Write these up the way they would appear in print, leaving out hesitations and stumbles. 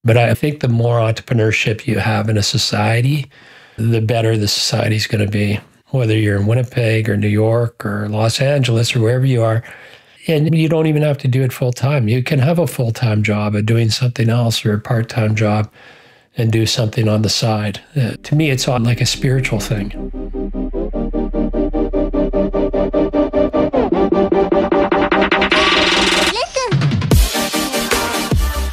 But I think the more entrepreneurship you have in a society, the better the society is going to be, whether you're in Winnipeg or New York or Los Angeles or wherever you are. And you don't even have to do it full time. You can have a full-time job of doing something else or a part-time job and do something on the side. To me, it's all like a spiritual thing.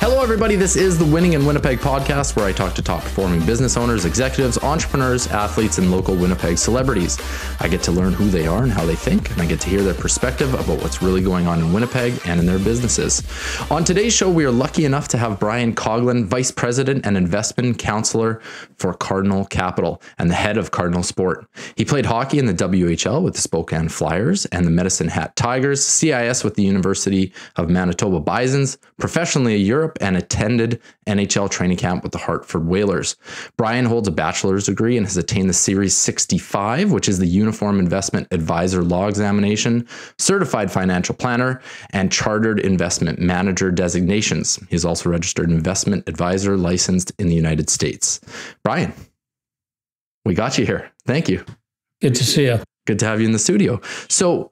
Hello, everybody. This is the Winning in Winnipeg podcast, where I talk to top performing business owners, executives, entrepreneurs, athletes, and local Winnipeg celebrities. I get to learn who they are and how they think, and I get to hear their perspective about what's really going on in Winnipeg and in their businesses. On today's show, we are lucky enough to have Brian Coughlin, Vice President and Investment Counselor for Cardinal Capital and the head of Cardinal Sport. He played hockey in the WHL with the Spokane Flyers and the Medicine Hat Tigers, CIS with the University of Manitoba Bisons, professionally in Europe, and attended NHL training camp with the Hartford Whalers. Brian holds a bachelor's degree and has attained the Series 65, which is the Uniform Investment Advisor Law Examination, Certified Financial Planner, and Chartered Investment Manager designations. He is also registered investment advisor licensed in the United States. Brian, we got you here. Thank you. Good to see you. Good to have you in the studio. So,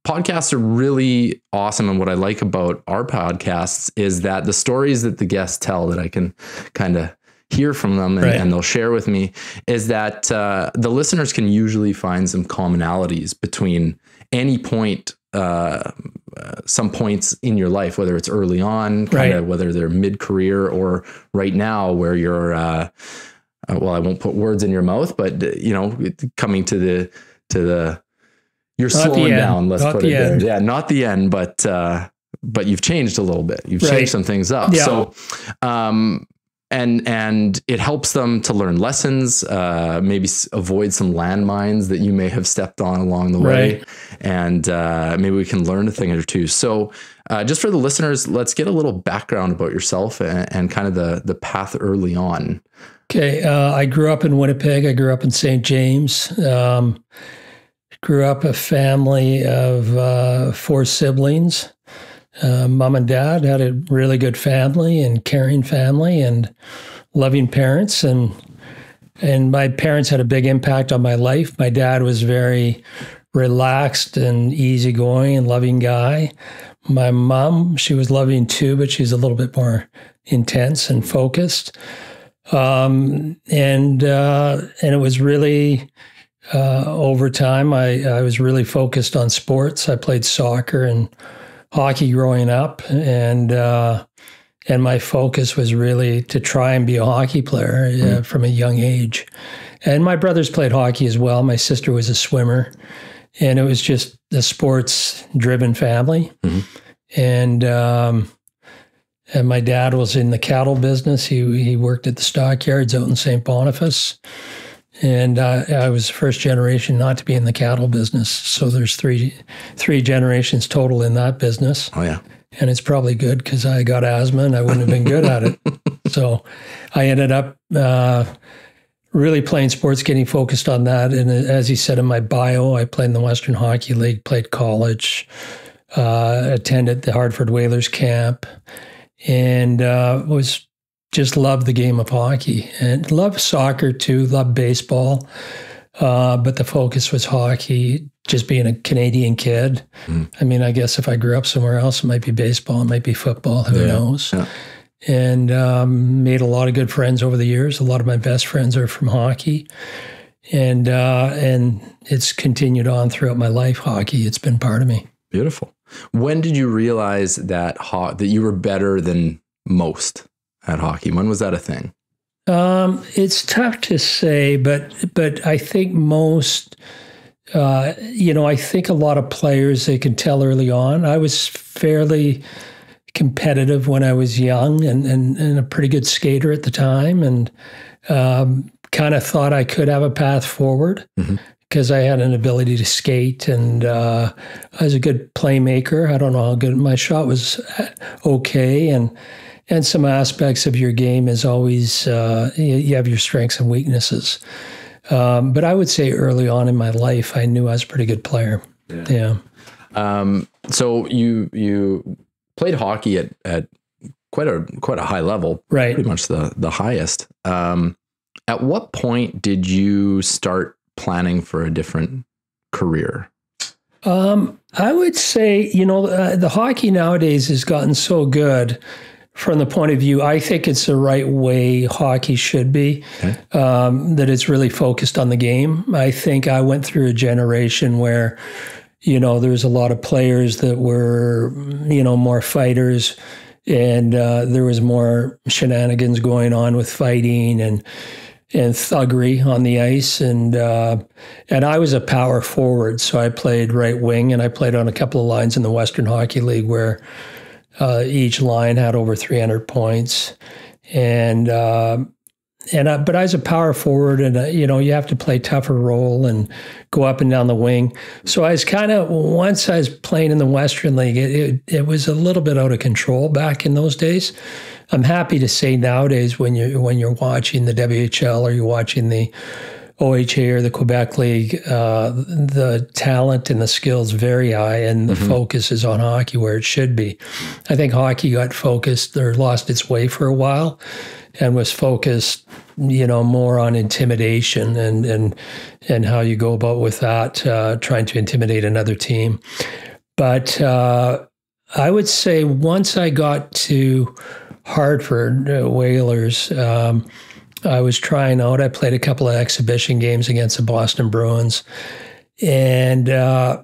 podcasts are really awesome. And what I like about our podcasts is that the stories that the guests tell that I can kind of hear from them and they'll share with me is that the listeners can usually find some commonalities between any point, some points in your life, whether it's early on, kind of whether they're mid-career or right now where you're, well, I won't put words in your mouth, but you know, coming to the you're slowing down. Let's put it there. Yeah, not the end, but you've changed a little bit. You've changed some things up. Yeah. So, and it helps them to learn lessons, maybe avoid some landmines that you may have stepped on along the way, and maybe we can learn a thing or two. So, just for the listeners, let's get a little background about yourself and kind of the path early on. Okay, I grew up in Winnipeg. I grew up in St. James. Grew up a family of 4 siblings. Mom and dad had a really good family and caring family and loving parents. And my parents had a big impact on my life. My dad was very relaxed and easygoing and loving guy. My mom, she was loving too, but she's a little bit more intense and focused. And it was really... over time, I was really focused on sports. I played soccer and hockey growing up, and my focus was really to try and be a hockey player from a young age. And my brothers played hockey as well. My sister was a swimmer, and it was just a sports-driven family. And my dad was in the cattle business. He worked at the stockyards out in St. Boniface. And I was the first generation not to be in the cattle business. So there's three generations total in that business. Oh, yeah. And it's probably good because I got asthma and I wouldn't have been good at it. So I ended up really playing sports, getting focused on that. And as he said in my bio, I played in the Western Hockey League, played college, attended the Hartford Whalers camp, and just loved the game of hockey and loved soccer too, loved baseball. But the focus was hockey, just being a Canadian kid. I mean, I guess if I grew up somewhere else, it might be baseball, it might be football, who knows? Yeah. And made a lot of good friends over the years. A lot of my best friends are from hockey. And it's continued on throughout my life, hockey. It's been part of me. Beautiful. When did you realize that you were better than most at hockey? When was that a thing? It's tough to say, but I think most, I think a lot of players, they can tell early on. I was fairly competitive when I was young and a pretty good skater at the time, and kind of thought I could have a path forward because I had an ability to skate, and I was a good playmaker. I don't know how good my shot was. Okay. And some aspects of your game is always, you have your strengths and weaknesses. But I would say early on in my life, I knew I was a pretty good player. Yeah. So you played hockey at quite a high level, right? Pretty much the highest. At what point did you start planning for a different career? I would say, the hockey nowadays has gotten so good from the point of view, I think it's the right way hockey should be, that it's really focused on the game. I think I went through a generation where, there's a lot of players that were, more fighters, and there was more shenanigans going on with fighting and thuggery on the ice, and I was a power forward, so I played right wing, and I played on a couple of lines in the Western Hockey League where each line had over 300 points, but I was a power forward, and you have to play tougher role and go up and down the wing. So I was once I was playing in the Western League, it was a little bit out of control back in those days. I'm happy to say nowadays when you're watching the WHL or you're watching the OHA or the Quebec League, the talent and the skills very high, and the focus is on hockey where it should be. I think hockey got focused or lost its way for a while and was focused, more on intimidation and how you go about with that, trying to intimidate another team. But I would say once I got to Hartford Whalers, I was trying out. I played a couple of exhibition games against the Boston Bruins. And, I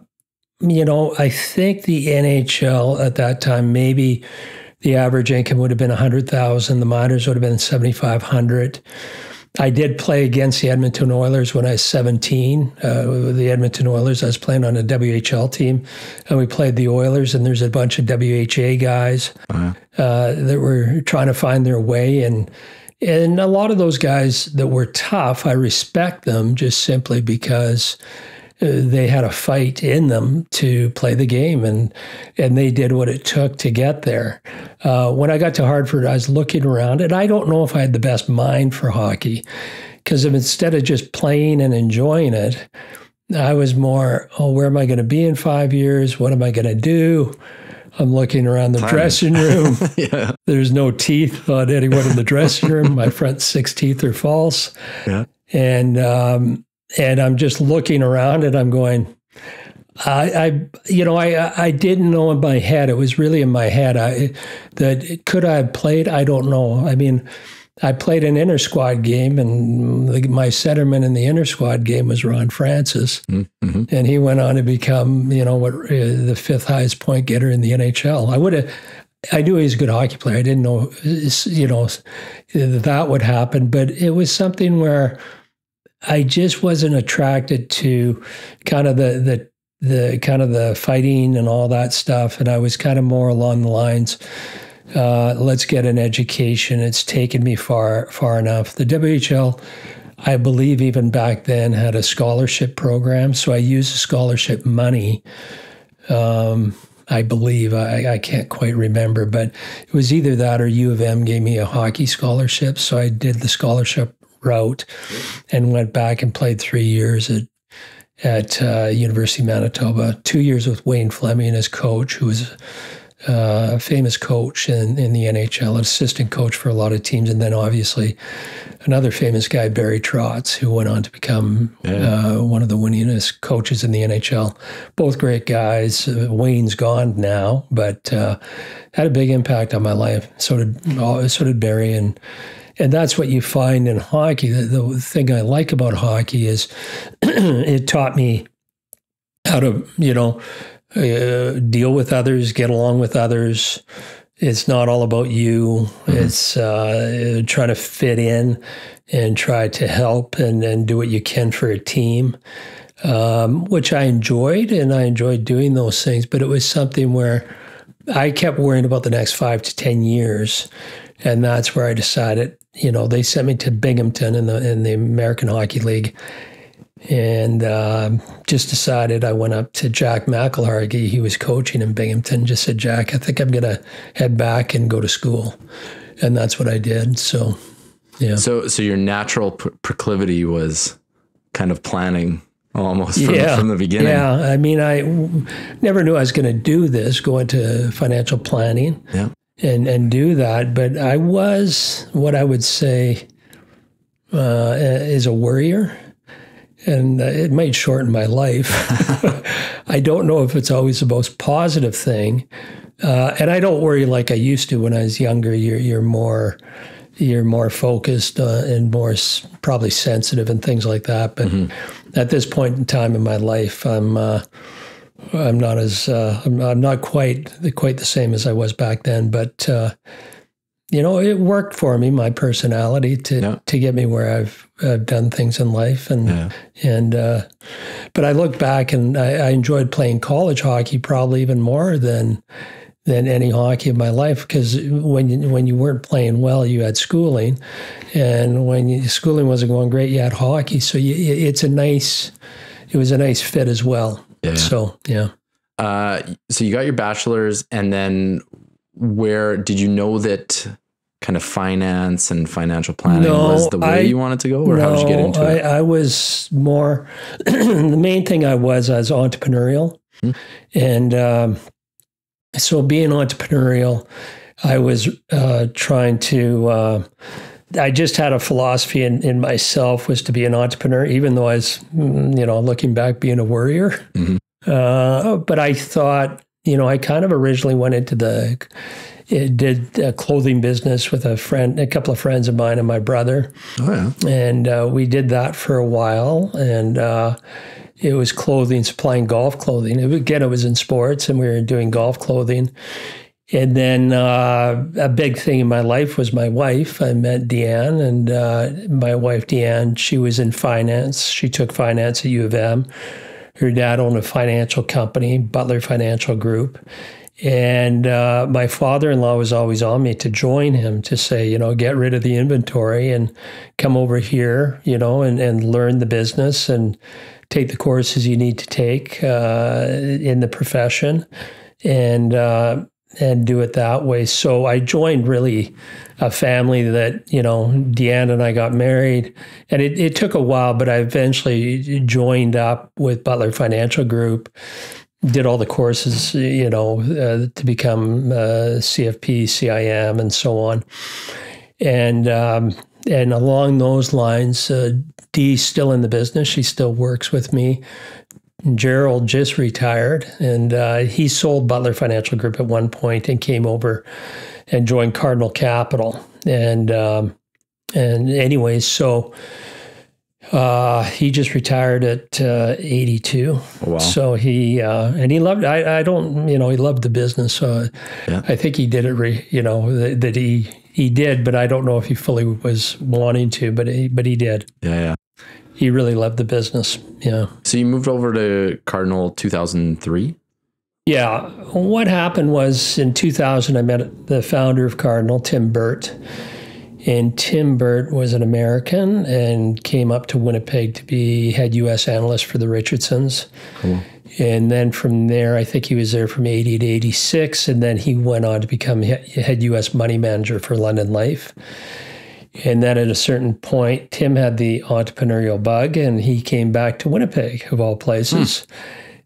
think the NHL at that time, maybe the average income would have been $100,000. The minors would have been $7,500. I did play against the Edmonton Oilers when I was 17. The Edmonton Oilers, I was playing on a WHL team, and we played the Oilers, and there's a bunch of WHA guys that were trying to find their way. And a lot of those guys that were tough, I respect them just simply because they had a fight in them to play the game, and they did what it took to get there. When I got to Hartford, I was looking around, and I don't know if I had the best mind for hockey, because instead of just playing and enjoying it, I was more, where am I going to be in 5 years? What am I going to do? I'm looking around the dressing room. Yeah. There's no teeth on anyone in the dressing room. My front 6 teeth are false. Yeah. And I'm just looking around, and I'm going, I didn't know in my head. It was really in my head. That could I have played? I don't know. I mean, I played an inter-squad game, and my centerman in the inter-squad game was Ron Francis. Mm-hmm. And he went on to become, the 5th highest point getter in the NHL. I knew he was a good hockey player. I didn't know, that would happen. But it was something where I just wasn't attracted to kind of the fighting and all that stuff. And I was kind of more along the lines, let's get an education. It's taken me far enough. The WHL, I believe even back then, had a scholarship program. So I used the scholarship money. I believe, I can't quite remember, but it was either that or U of M gave me a hockey scholarship. So I did the scholarship route and went back and played 3 years at University of Manitoba, 2 years with Wayne Fleming as coach, who was a famous coach in the NHL, an assistant coach for a lot of teams. And then obviously another famous guy, Barry Trotz, who went on to become one of the winningest coaches in the NHL. Both great guys. Wayne's gone now, but had a big impact on my life. So did Barry. And that's what you find in hockey. The thing I like about hockey is it taught me how to, deal with others, get along with others. It's not all about you. Mm-hmm. It's trying to fit in and try to help and do what you can for a team, which I enjoyed, and I enjoyed doing those things. But it was something where I kept worrying about the next 5 to 10 years. And that's where I decided, they sent me to Binghamton in the American Hockey League, and just decided. I went up to Jack McElhargy. He was coaching in Binghamton. Just said, Jack, I think I'm going to head back and go to school. And that's what I did. So, yeah. So your natural proclivity was kind of planning almost from the beginning. Yeah. I mean, I never knew I was going to do this, go into financial planning. Yeah. and do that. But I was what I would say is a worrier, and it might shorten my life. I don't know if it's always the most positive thing, and I don't worry like I used to when I was younger. You're more focused and more probably sensitive and things like that. But at this point in time in my life, I'm not quite the same as I was back then. But it worked for me, my personality to get me where I've done things in life, but I look back and I enjoyed playing college hockey probably even more than any hockey in my life, because when you weren't playing well, you had schooling, and when schooling wasn't going great, you had hockey. So it was a nice fit as well. Yeah. So yeah. So you got your bachelor's, and then where did you know that kind of finance and financial planning was the way you wanted to go, or how did you get into it? I was more, the main thing I was entrepreneurial. And so being entrepreneurial, I was trying to, I just had a philosophy in myself was to be an entrepreneur, even though I was, looking back, being a worrier. But I thought, I kind of originally went into did a clothing business with a couple of friends of mine and my brother. Oh, yeah. And we did that for a while. And it was clothing, supplying golf clothing. It was in sports, and we were doing golf clothing. And then a big thing in my life was my wife. I met Deanne, and my wife, Deanne, she was in finance. She took finance at U of M. Her dad owned a financial company, Butler Financial Group. And my father-in-law was always on me to join him, to say, get rid of the inventory and come over here, and learn the business and take the courses you need to take in the profession, and do it that way. So I joined really a family that, Deanne and I got married, and it took a while, but I eventually joined up with Butler Financial Group, did all the courses, to become CFP, CIM, and so on. And along those lines, Dee's still in the business. She still works with me. Gerald just retired, and he sold Butler Financial Group at one point and came over and joined Cardinal Capital. And anyways, so he just retired at 82. Oh, wow. So he loved, he loved the business. So yeah. I think he did it, that he did, but I don't know if he fully was wanting to, but he did. Yeah. He really loved the business. Yeah. So you moved over to Cardinal 2003? Yeah. What happened was in 2000, I met the founder of Cardinal, Tim Burt. And Tim Burt was an American and came up to Winnipeg to be head U.S. analyst for the Richardsons. Cool. And then from there, I think he was there from 80 to 86. And then he went on to become head U.S. money manager for London Life. And then at a certain point, Tim had the entrepreneurial bug, and he came back to Winnipeg, of all places.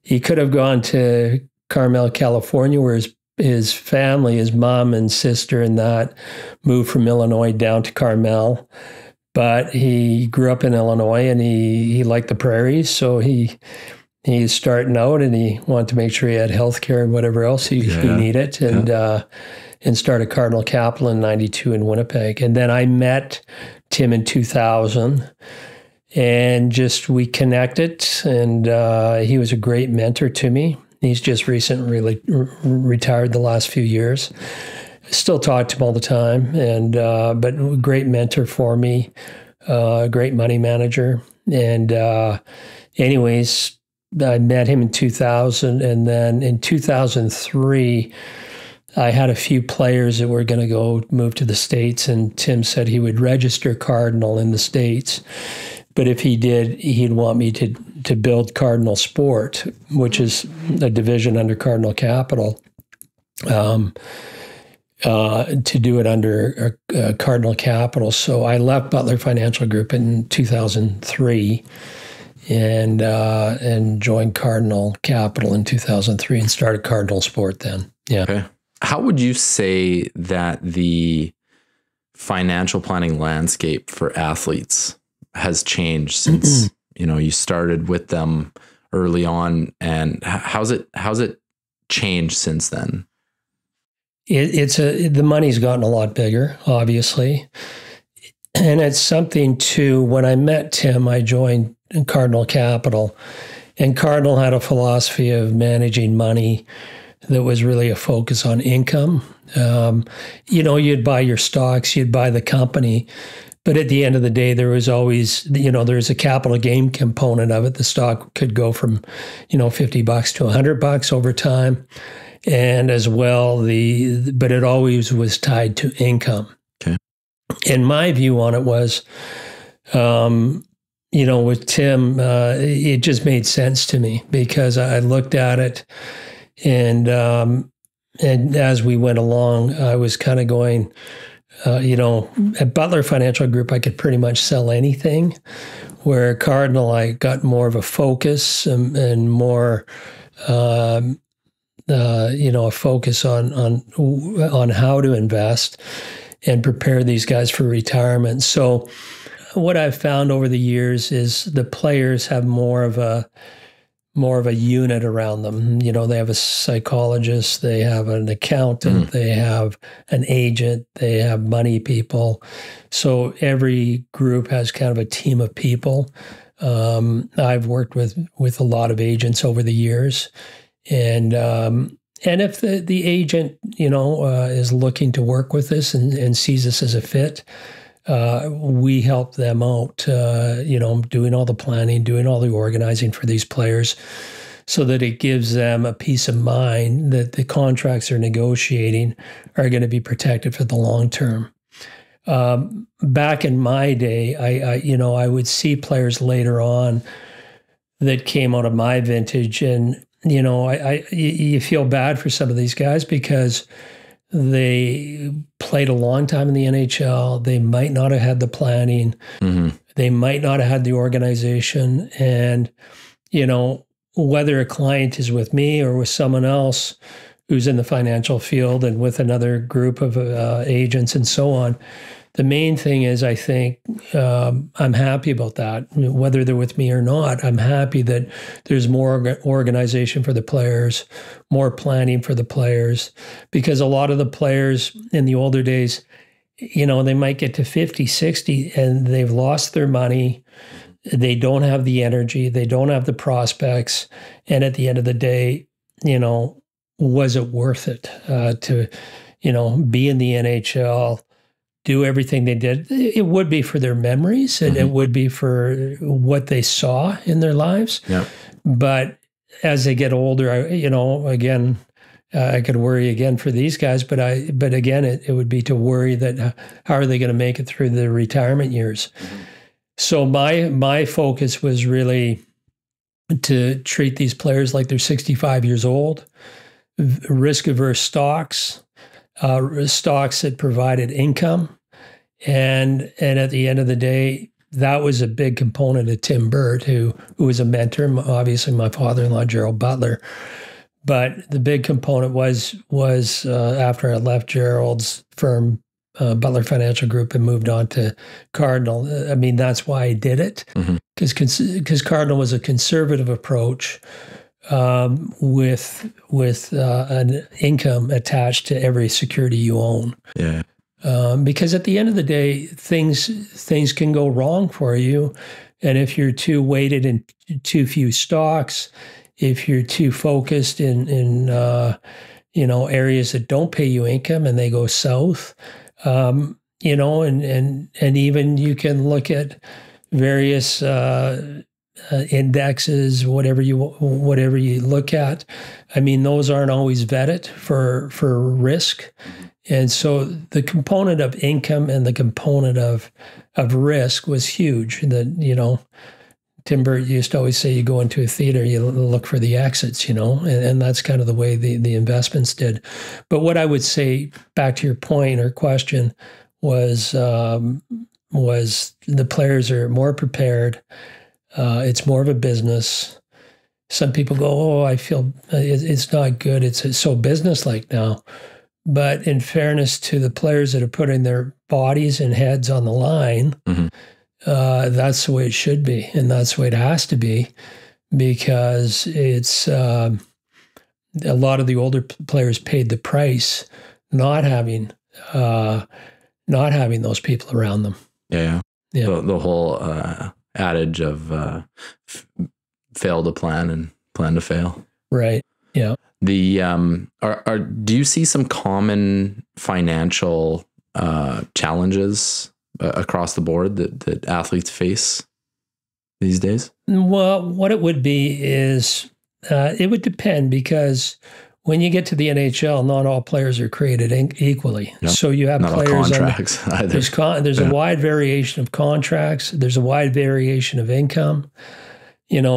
He could have gone to Carmel, California, where his family, his mom and sister and that, moved from Illinois down to Carmel. But he grew up in Illinois, and he liked the prairies, so he's starting out, and he wanted to make sure he had health care and whatever else he needed. And started Cardinal Capital in 92 in Winnipeg. And then I met Tim in 2000, and we connected, and he was a great mentor to me. He's just recently retired the last few years. Still talk to him all the time, and but great mentor for me, great money manager. And anyways, I met him in 2000, and then in 2003, I had a few players that were going to go move to the States, and Tim said he would register Cardinal in the States. But if he did, he'd want me to build Cardinal Sport, which is a division under Cardinal Capital, to do it under Cardinal Capital. So I left Butler Financial Group in 2003 and joined Cardinal Capital in 2003 and started Cardinal Sport then. Yeah. Okay. How would you say that the financial planning landscape for athletes has changed since you started with them early on, and how's it changed since then? The money's gotten a lot bigger, obviously, and it's something too. When I met Tim, I joined Cardinal Capital, and Cardinal had a philosophy of managing money that was really a focus on income. You'd buy your stocks, you'd buy the company, but at the end of the day, there was always, there's a capital gain component of it. The stock could go from, $50 to $100 over time. And as well, but it always was tied to income. Okay. And my view on it was, with Tim, it just made sense to me because I looked at it and as we went along, I was kind of going, at Butler Financial Group, I could pretty much sell anything, where Cardinal, I got more of a focus and more, a focus on how to invest and prepare these guys for retirement. So what I've found over the years is the players have more of a unit around them. They have a psychologist, they have an accountant, they have an agent, they have money people. So every group has kind of a team of people. I've worked with a lot of agents over the years. And if the agent, is looking to work with us and sees this as a fit, we help them out, doing all the planning, doing all the organizing for these players so that it gives them a peace of mind that the contracts they're negotiating are going to be protected for the long term. Back in my day, I would see players later on that came out of my vintage, and, you feel bad for some of these guys because they played a long time in the NHL. They might not have had the planning. They might not have had the organization. And, whether a client is with me or with someone else who's in the financial field and with another group of agents and so on, the main thing is, I think, I'm happy about that. Whether they're with me or not, I'm happy that there's more organization for the players, more planning for the players, because a lot of the players in the older days, they might get to 50, 60, and they've lost their money. They don't have the energy. They don't have the prospects. And at the end of the day, was it worth it to, be in the NHL, do everything they did? It would be for their memories and it would be for what they saw in their lives. Yeah. But as they get older, again, I could worry again for these guys, but again, it would be to worry that how are they going to make it through the retirement years? So my focus was really to treat these players like they're 65 years old, risk-averse stocks that provided income. And at the end of the day, that was a big component of Tim Burt, who was a mentor, obviously my father-in-law, Gerald Butler. But the big component was after I left Gerald's firm, Butler Financial Group, and moved on to Cardinal. I mean, that's why I did it, because Cardinal was a conservative approach with an income attached to every security you own. Yeah. Because at the end of the day, things can go wrong for you, and if you're too weighted in too few stocks, if you're too focused in areas that don't pay you income and they go south, and even you can look at various indexes, whatever you look at. I mean, those aren't always vetted for risk. And so the component of income and the component of risk was huge. That, Tim Burt used to always say, you go into a theater, you look for the exits, and that's kind of the way the investments did. But what I would say, back to your point or question, was the players are more prepared. It's more of a business. Some people go, I feel it's not good. It's so business-like now. But in fairness to the players that are putting their bodies and heads on the line, that's the way it should be. And that's the way it has to be, because it's a lot of the older players paid the price not having those people around them. Yeah. The whole adage of fail to plan and plan to fail. Right. Yeah. The do you see some common financial challenges across the board that athletes face these days? Well, what it would be is it would depend, because when you get to the NHL, not all players are created equally. Yep. So you have not players all contracts either. There's a wide variation of contracts. There's a wide variation of income.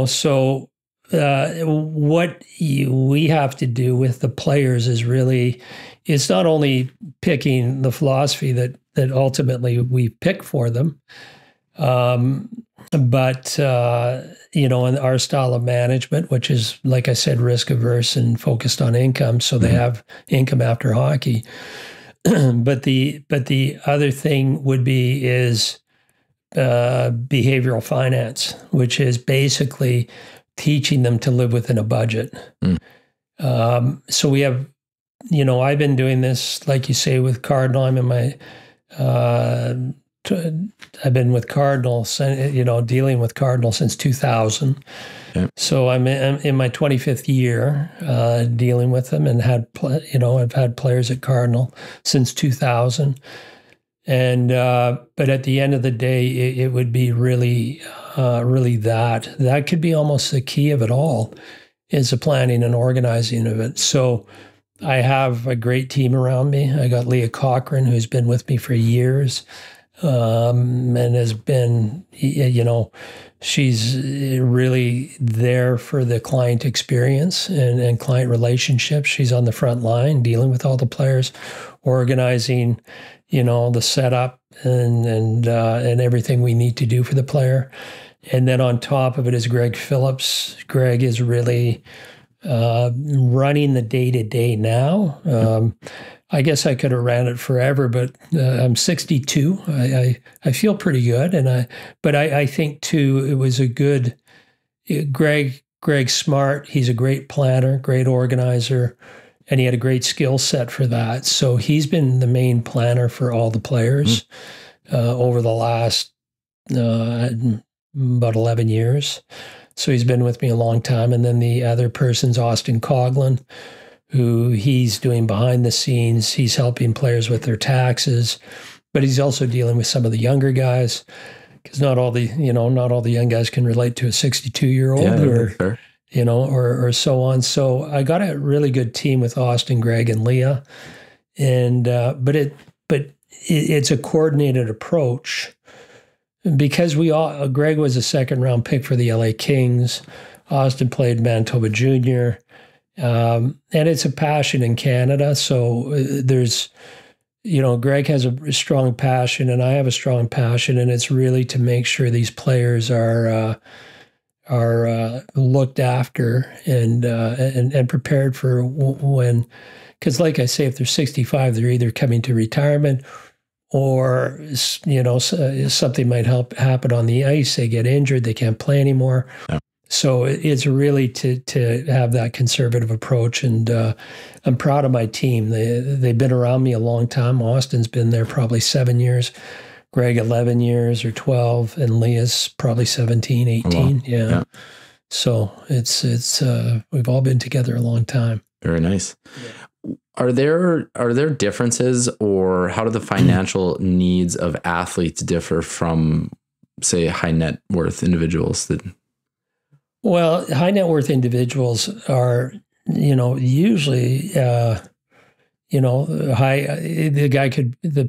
So what we have to do with the players is really, it's not only picking the philosophy that ultimately we pick for them, but in our style of management, which is, like I said, risk averse and focused on income, so they have income after hockey. but the other thing would be is behavioral finance, which is basically teaching them to live within a budget. So we have, I've been doing this, like you say, with Cardinal. I'm in my I've been with Cardinal, dealing with Cardinal since 2000. Okay. So I'm in my 25th year dealing with them, and I've had players at Cardinal since 2000. And but at the end of the day, it would be really that could be almost the key of it all, is the planning and organizing of it. So I have a great team around me. I got Leah Coughlin, who's been with me for years. And has been, she's really there for the client experience and client relationships. She's on the front line dealing with all the players, organizing, the setup and everything we need to do for the player. And then on top of it is Greg Phillips. Greg is really running the day-to-day now. I guess I could have ran it forever, but I'm 62. I feel pretty good, but I think too it was a good. Greg's smart. He's a great planner, great organizer, and he had a great skill set for that. So he's been the main planner for all the players over the last about 11 years. So he's been with me a long time. And then the other person's Austin Coughlin, who he's doing behind the scenes. He's helping players with their taxes, but he's also dealing with some of the younger guys, because not all the young guys can relate to a 62-year-old or so on. So I got a really good team with Austin, Greg, and Leah, and but it's a coordinated approach, because Greg was a second-round pick for the LA Kings. Austin played Manitoba Junior. And it's a passion in Canada. So there's, Greg has a strong passion and I have a strong passion, and it's really to make sure these players are looked after and prepared for when, because like I say, if they're 65, they're either coming to retirement or, something might happen on the ice. They get injured, they can't play anymore. Yeah. So it's really to have that conservative approach, and I'm proud of my team. They've been around me a long time. Austin's been there probably 7 years, Greg 11 years or 12, and Leah's probably 17, 18. Yeah. So it's we've all been together a long time. Very nice. Yeah. Are there differences, or how do the financial needs of athletes differ from, say, high net worth individuals that? Well, high net worth individuals are, usually, the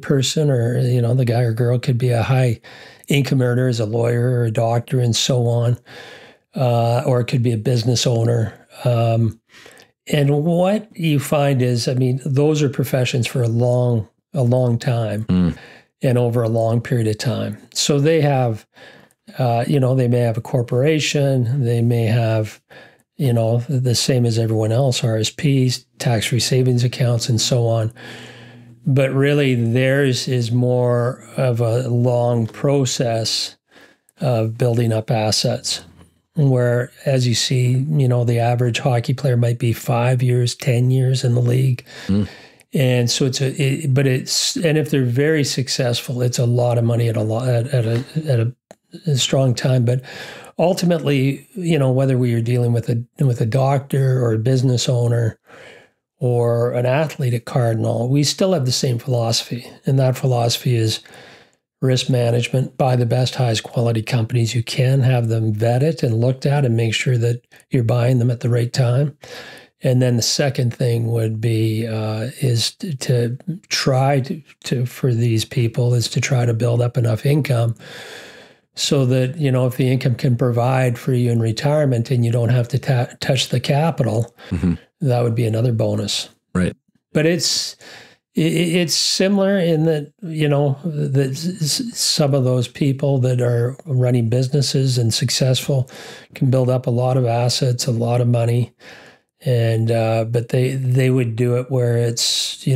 person or, the guy or girl could be a high income earner as a lawyer or a doctor and so on, or it could be a business owner. And what you find is, those are professions for a long time and over a long period of time. So they have, they may have a corporation, they may have, the same as everyone else, RSPs, tax-free savings accounts, and so on. But really, theirs is more of a long process of building up assets, where, as you see, the average hockey player might be 5 years, 10 years in the league. And so and if they're very successful, it's a lot of money at a strong time. But ultimately, whether we are dealing with a doctor or a business owner or an athlete at Cardinal, we still have the same philosophy. And that philosophy is risk management. Buy the best, highest quality companies you can, have them vetted and looked at, and make sure that you're buying them at the right time. And then the second thing would be is to try to for these people is to try to build up enough income so that, if the income can provide for you in retirement and you don't have to touch the capital, that would be another bonus. Right. But it's similar in that, that some of those people that are running businesses and successful can build up a lot of assets, a lot of money. And but they would do it where it's, a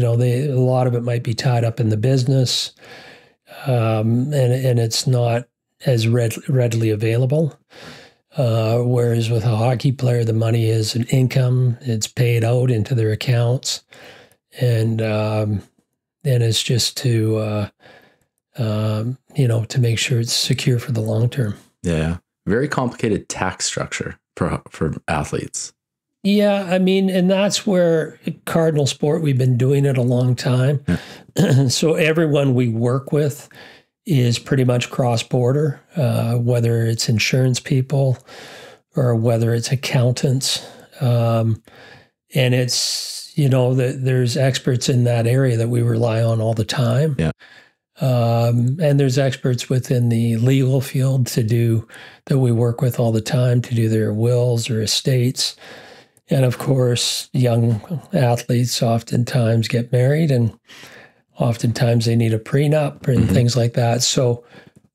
lot of it might be tied up in the business, and it's not as readily available. Whereas with a hockey player, the money is an income; it's paid out into their accounts, and it's just to to make sure it's secure for the long term. Yeah, very complicated tax structure for athletes. Yeah, and that's where Cardinal Sport, we've been doing it a long time. Yeah. So everyone we work with is pretty much cross-border, whether it's insurance people or whether it's accountants. And it's, there's experts in that area that we rely on all the time. Yeah. And there's experts within the legal field that we work with all the time to do their wills or estates. And of course, young athletes oftentimes get married, and oftentimes they need a prenup and things like that. So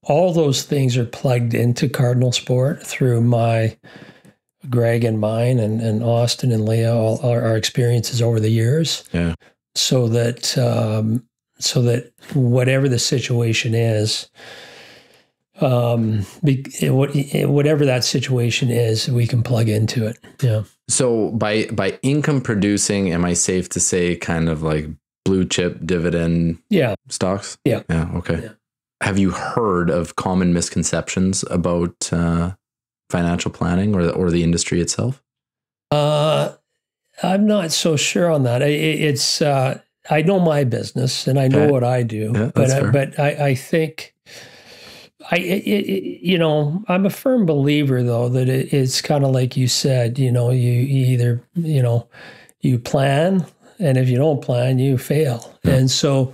all those things are plugged into Cardinal Sport through Greg and mine and Austin and Leah, all our experiences over the years. Yeah. So that whatever the situation is, whatever that situation is, we can plug into it. Yeah. So by income producing, am I safe to say kind of like blue chip dividend stocks? Yeah. Yeah. Okay. Yeah. Have you heard of common misconceptions about financial planning or the industry itself? I'm not so sure on that. It's I know my business and I know what I do, yeah, but I think I'm a firm believer though that it's kind of like you said, you either you plan, and if you don't plan, you fail. Yeah. And so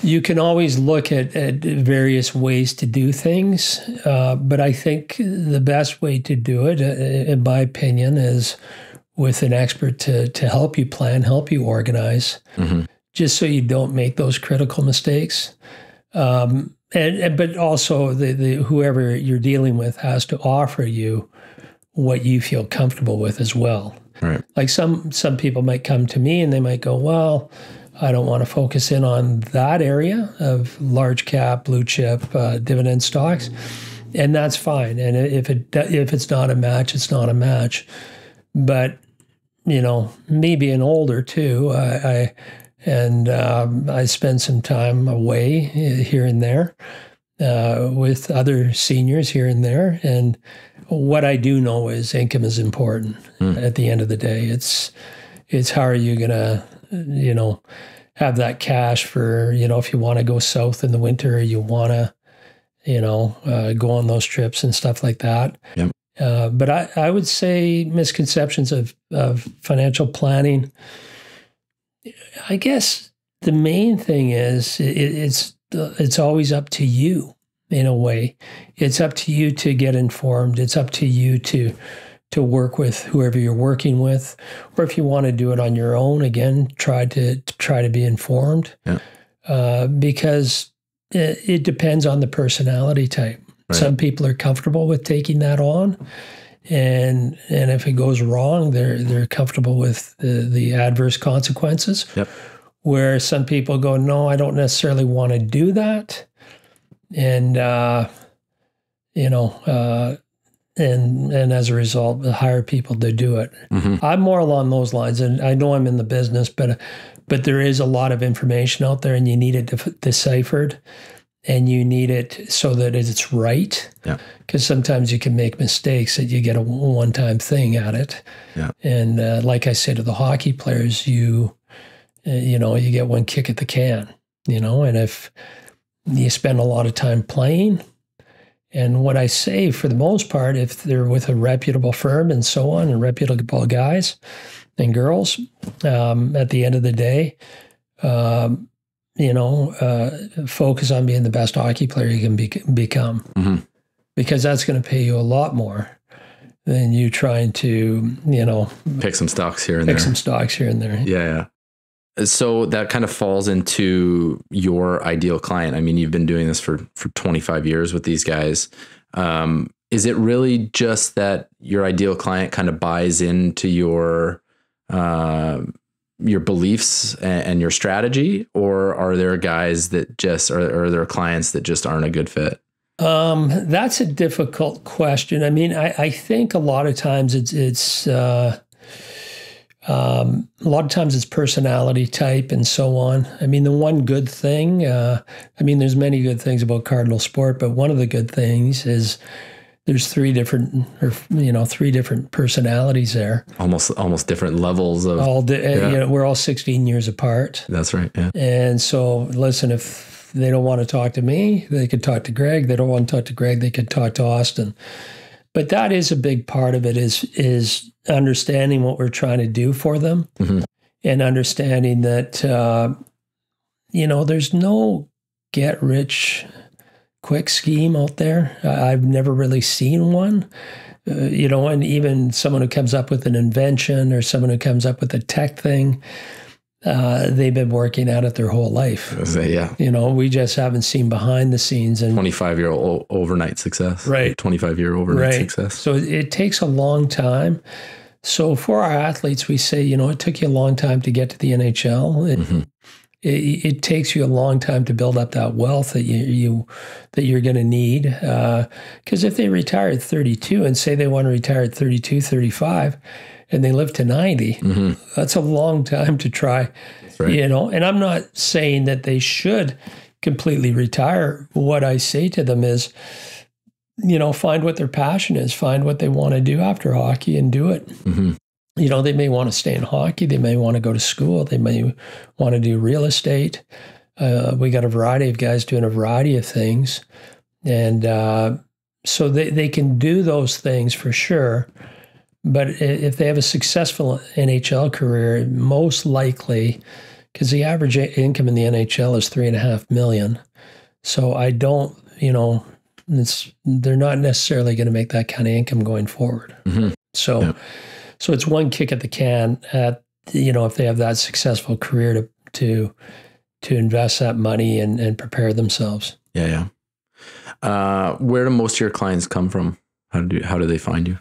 you can always look at various ways to do things, but I think the best way to do it, in my opinion, is with an expert to help you plan, help you organize, just so you don't make those critical mistakes. But also the whoever you're dealing with has to offer you what you feel comfortable with as well. Right. Like some people might come to me and they might go, well, I don't want to focus in on that area of large cap, blue chip, dividend stocks. And that's fine. And if it's not a match, it's not a match. But, me being older too, I spend some time away here and there with other seniors here and there. And what I do know is income is important at the end of the day. It's how are you going to, have that cash for, if you want to go south in the winter, or you want to, go on those trips and stuff like that. Yep. But I would say misconceptions of financial planning, I guess the main thing is it's always up to you in a way. It's up to you to get informed. It's up to you to work with whoever you're working with, or if you want to do it on your own, again, try to be informed. Yeah. Because it depends on the personality type. Right. Some people are comfortable with taking that on, And if it goes wrong, they're comfortable with the adverse consequences. Yep. Where some people go, no, I don't necessarily want to do that. And, and as a result, hire people to do it. Mm-hmm. I'm more along those lines, and I know I'm in the business, but there is a lot of information out there, and you need it deciphered, and you need it so that it's right. Yeah. Because sometimes you can make mistakes that you get a one-time thing at it. Yeah. And like I say to the hockey players, you get one kick at the can, and if you spend a lot of time playing. And what I say, for the most part, if they're with a reputable firm and so on, and reputable guys and girls, at the end of the day, focus on being the best hockey player you can become. Mm-hmm. Because that's going to pay you a lot more than you trying to, pick some stocks here and there. Yeah. So that kind of falls into your ideal client. I mean, you've been doing this for 25 years with these guys. Is it really just that your ideal client kind of buys into your beliefs and your strategy, or are there guys that just are there clients that just aren't a good fit? That's a difficult question. I mean, I think a lot of times it's personality type and so on. I mean, the one good thing, there's many good things about Cardinal Sport, but one of the good things is there's three different personalities there. Almost different levels of. We're all 16 years apart. That's right. Yeah. And so, listen, if they don't want to talk to me, they could talk to Greg. They don't want to talk to Greg, they could talk to Austin. But that is a big part of it, is understanding what we're trying to do for them, mm-hmm. and understanding that, there's no get-rich-quick scheme out there. I've never really seen one, and even someone who comes up with an invention or someone who comes up with a tech thing, they've been working at it their whole life. Yeah. We just haven't seen behind the scenes. And 25-year overnight success. Right. 25-year overnight success. So it takes a long time. So for our athletes, we say, it took you a long time to get to the NHL. Mm-hmm. It takes you a long time to build up that wealth that you're going to need. Because if they retire at 32 and say they want to retire at 32, 35, and they live to 90, mm-hmm. that's a long time to try, right. And I'm not saying that they should completely retire. What I say to them is, find what their passion is, find what they want to do after hockey and do it. Mm-hmm. They may want to stay in hockey. They may want to go to school. They may want to do real estate. We got a variety of guys doing a variety of things. And so they can do those things for sure. But if they have a successful NHL career, most likely, because the average income in the NHL is $3.5 million. So I don't, they're not necessarily going to make that kind of income going forward. Mm-hmm. So it's one kick at the can at, if they have that successful career to invest that money and prepare themselves. Yeah. Where do most of your clients come from? How do they find you?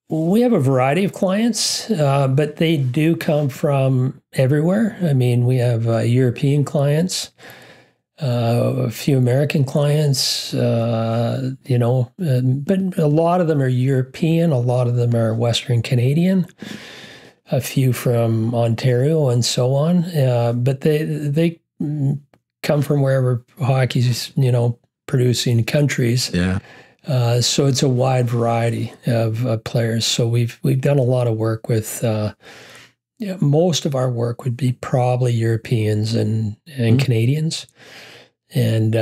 We have a variety of clients, but they do come from everywhere. I mean, we have European clients, a few American clients, but a lot of them are European, a lot of them are Western Canadian, a few from Ontario and so on. But they come from wherever hockey's, producing countries. Yeah. So it's a wide variety of players. So we've done a lot of work with, most of our work would be probably Europeans and mm-hmm. Canadians. And,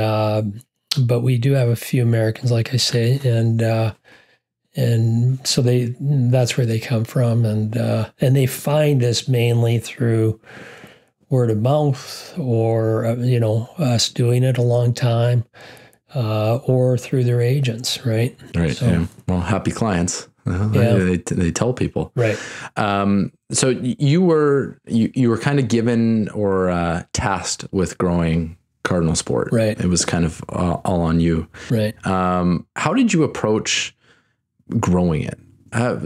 but we do have a few Americans, like I say, and so that's where they come from. And they find us mainly through word of mouth or, us doing it a long time. Or through their agents, right? Right. So, yeah. Well, happy clients. They tell people. Right. So you were kind of given or tasked with growing Cardinal Sport. Right. It was kind of all on you. Right. How did you approach growing it?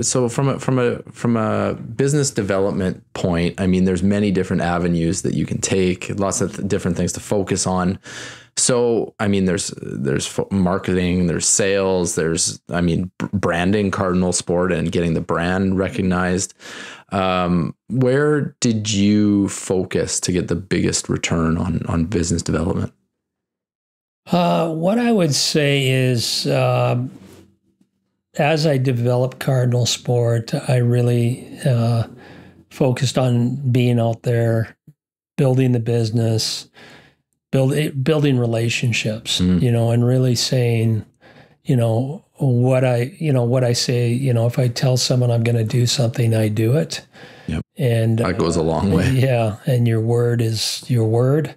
So from a business development point, I mean, there's many different avenues that you can take, lots of different things to focus on. So, I mean, there's marketing, there's sales, there's, I mean, branding Cardinal Sport and getting the brand recognized. Where did you focus to get the biggest return on business development? What I would say is, as I developed Cardinal Sport, I really focused on being out there, building the business, building relationships, and really saying, what I say, if I tell someone I'm going to do something, I do it. Yep. And that goes a long way. Yeah. And your word is your word.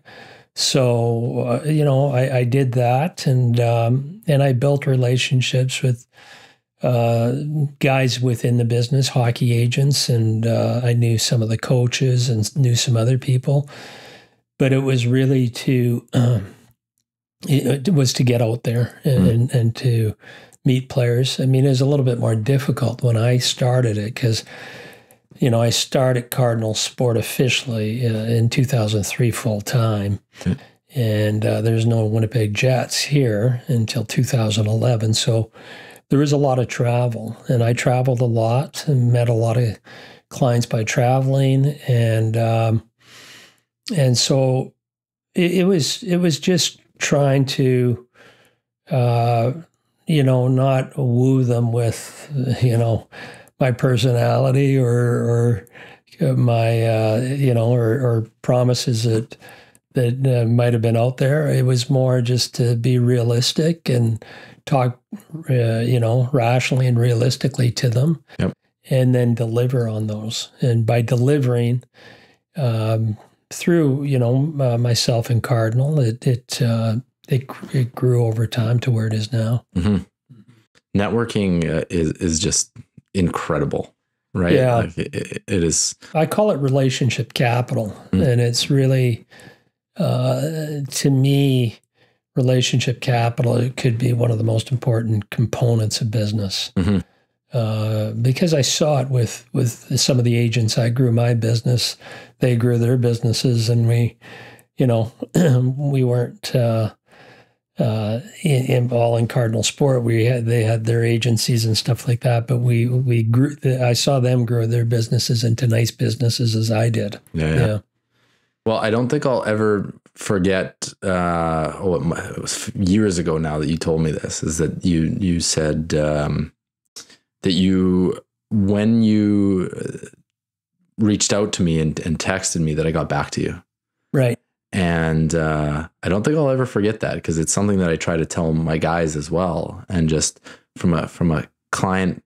So, I did that, and I built relationships with guys within the business, hockey agents, and I knew some of the coaches and knew some other people. But it was really it was to get out there and to meet players. I mean, it was a little bit more difficult when I started it because, I started Cardinal Sport officially in 2003 full time. And there's no Winnipeg Jets here until 2011. So there was a lot of travel, and I traveled a lot and met a lot of clients by traveling. And so it was just trying to, not woo them with, my personality or my, or promises that might have been out there. It was more just to be realistic and talk, rationally and realistically to them. Yep. And then deliver on those. And by delivering through, myself and Cardinal, it grew over time to where it is now. Mm-hmm. Networking is just incredible, right? Yeah. Like it is. I call it relationship capital. And it's really, to me, relationship capital, it could be one of the most important components of business. Because I saw it with some of the agents. I grew my business, they grew their businesses, and we weren't all in Cardinal Sport. They had their agencies and stuff like that, but we grew. I saw them grow their businesses into nice businesses as I did. Yeah. Well, I don't think I'll ever forget. It was years ago now that you told me this. Is that you said that when you reached out to me and texted me that I got back to you. Right. And I don't think I'll ever forget that, because it's something that I try to tell my guys as well. And just from a client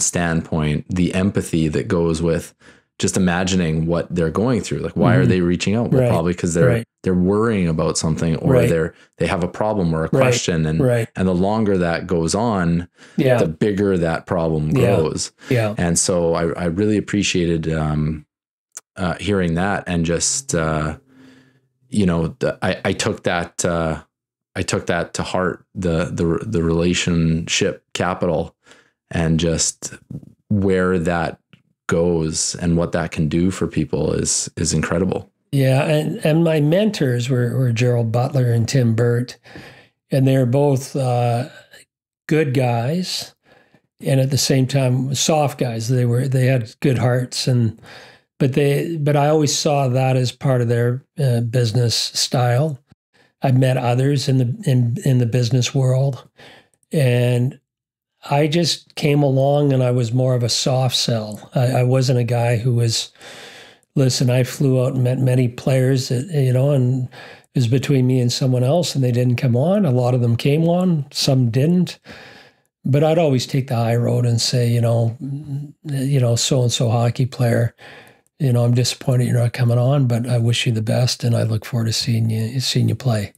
standpoint, the empathy that goes with just imagining what they're going through. Like, why are they reaching out? Well, probably because they're worrying about something, or they have a problem or a question. And the longer that goes on, the bigger that problem grows. Yeah. And so I really appreciated hearing that, and just I took that to heart, the relationship capital, and just where that goes and what that can do for people is incredible. Yeah, and my mentors were Gerald Butler and Tim Burt, and they're both good guys, and at the same time soft guys. They had good hearts, but I always saw that as part of their business style. I've met others in the business world, and I just came along and I was more of a soft sell. I wasn't a guy who was, listen, I flew out and met many players that, and it was between me and someone else, and they didn't come on. A lot of them came on, some didn't. But I'd always take the high road and say, so-and-so hockey player, I'm disappointed you're not coming on, but I wish you the best, and I look forward to seeing you play.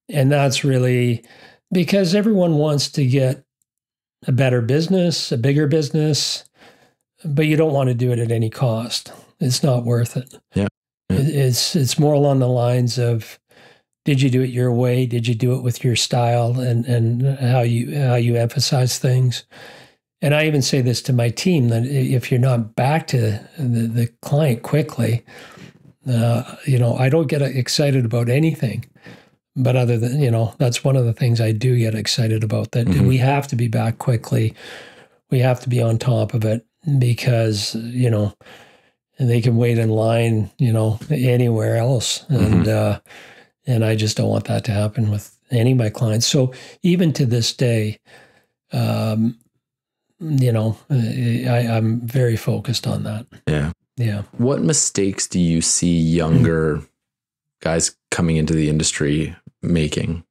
And that's really because everyone wants to get a better business, a bigger business, but you don't want to do it at any cost. It's not worth it. Yeah. It's more along the lines of, did you do it your way? Did you do it with your style and how you emphasize things? And I even say this to my team, that if you're not back to the client quickly, I don't get excited about anything. But other than, that's one of the things I do get excited about, that we have to be back quickly. We have to be on top of it, because, they can wait in line, anywhere else. And I just don't want that to happen with any of my clients. So even to this day, I'm very focused on that. Yeah. Yeah. What mistakes do you see younger guys coming into the industry making?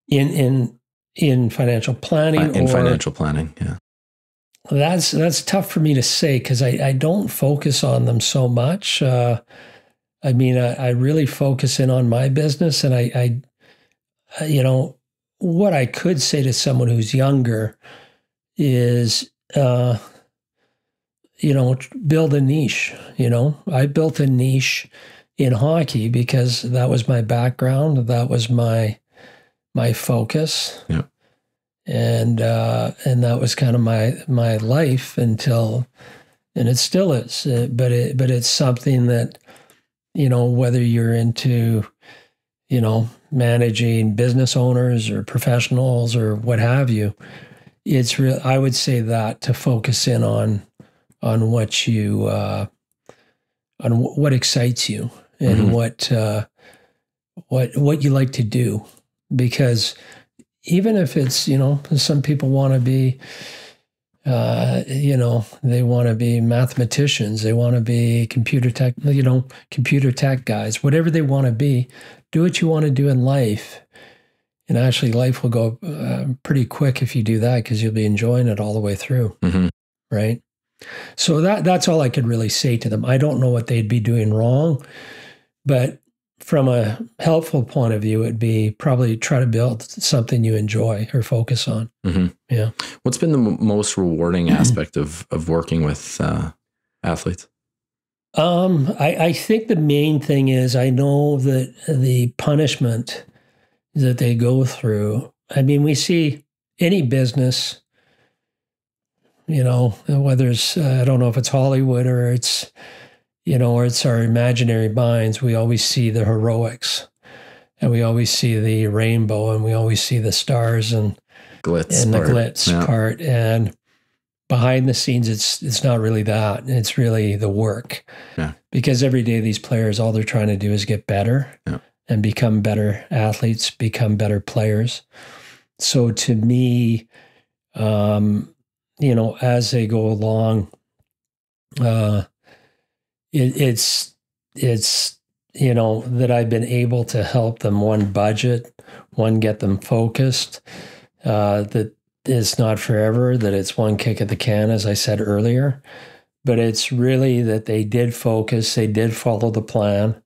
In financial planning? In financial planning, yeah. That's tough for me to say, because I don't focus on them so much. I really focus in on my business, and I what I could say to someone who's younger is, build a niche. I built a niche in hockey because that was my background. That was my focus. Yeah. And that was kind of my life until, and it still is, but it's something that, whether you're into, managing business owners or professionals or what have you, it's real. I would say that to focus in on what you, on what excites you, and what you like to do, because even if it's, some people want to be, they want to be mathematicians, they want to be computer tech guys, whatever they want to be, do what you want to do in life. And actually life will go pretty quick if you do that, because you'll be enjoying it all the way through. Right? So that's all I could really say to them. I don't know what they'd be doing wrong, but from a helpful point of view, it'd be probably try to build something you enjoy or focus on. Yeah. What's been the most rewarding aspect of working with athletes? I think the main thing is, I know that the punishment that they go through, we see any business, whether it's, I don't know if it's Hollywood or it's, or it's our imaginary minds, we always see the heroics, and we always see the rainbow, and we always see the stars and glitz and the glitz part. And behind the scenes, it's not really that. It's really the work. Yeah. Because every day these players, all they're trying to do is get better and become better athletes, become better players. So to me, as they go along, it's that I've been able to help them, one, budget, one, get them focused, that it's not forever, that it's one kick at the can, as I said earlier, but it's really that they did focus, they did follow the plan.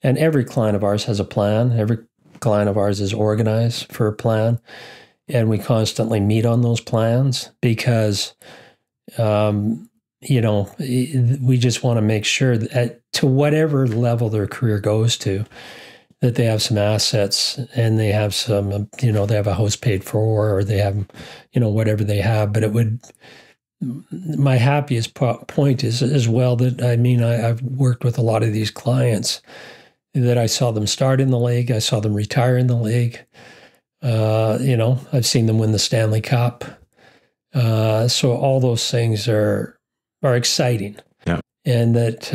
And every client of ours has a plan. Every client of ours is organized for a plan. And we constantly meet on those plans, because we just want to make sure that to whatever level their career goes to, that they have some assets, and they have some, they have a house paid for, or they have, whatever they have. But my happiest point is as well that, I've worked with a lot of these clients that I saw them start in the league. I saw them retire in the league. I've seen them win the Stanley Cup. So all those things are exciting. Yeah. And that,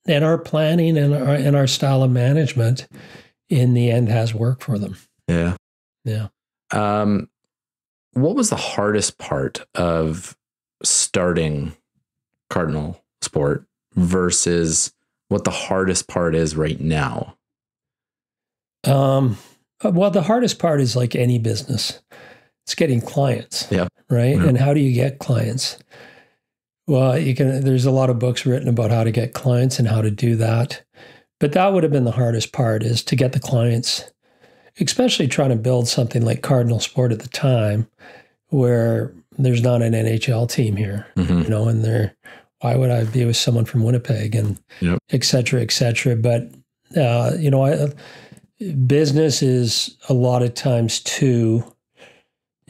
and our planning and our style of management in the end has worked for them. Yeah. Yeah. What was the hardest part of starting Cardinal Sport versus what the hardest part is right now? Well, the hardest part is like any business. It's getting clients. Yeah. Right. Yeah. And how do you get clients? Well, there's a lot of books written about how to get clients and how to do that. But that would have been the hardest part, is to get the clients, especially trying to build something like Cardinal Sport at the time, where there's not an NHL team here, and why would I be with someone from Winnipeg, and et cetera, et cetera. But, business is a lot of times too,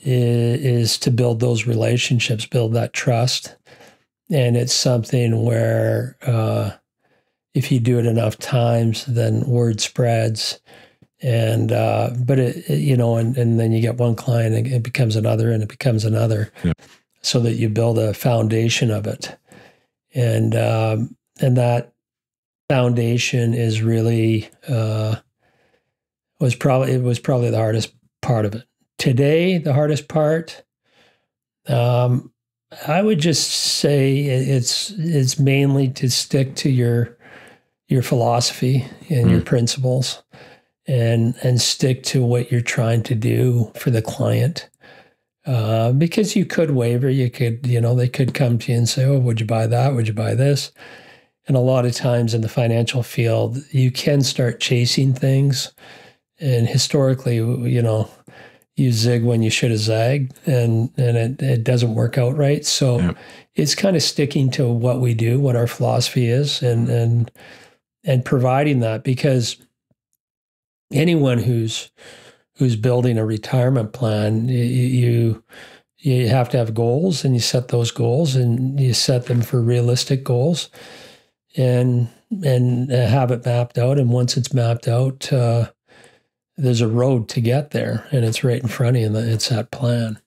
is to build those relationships, build that trust. And it's something where if you do it enough times, then word spreads. And but and then you get one client, and it becomes another, and it becomes another, so that you build a foundation of it. And that foundation is really was probably the hardest part of it. Today, the hardest part, I would just say it's mainly to stick to your philosophy and your principles, and stick to what you're trying to do for the client. Because you could waver, they could come to you and say, "Oh, would you buy that? Would you buy this?" And a lot of times in the financial field, you can start chasing things. And historically, you zig when you should have zagged, and it doesn't work out right. So it's kind of sticking to what we do, what our philosophy is, and providing that, because anyone who's building a retirement plan, you have to have goals, and you set those goals, and you set them for realistic goals, and have it mapped out. And once it's mapped out, there's a road to get there, and it's right in front of you, and it's that plan,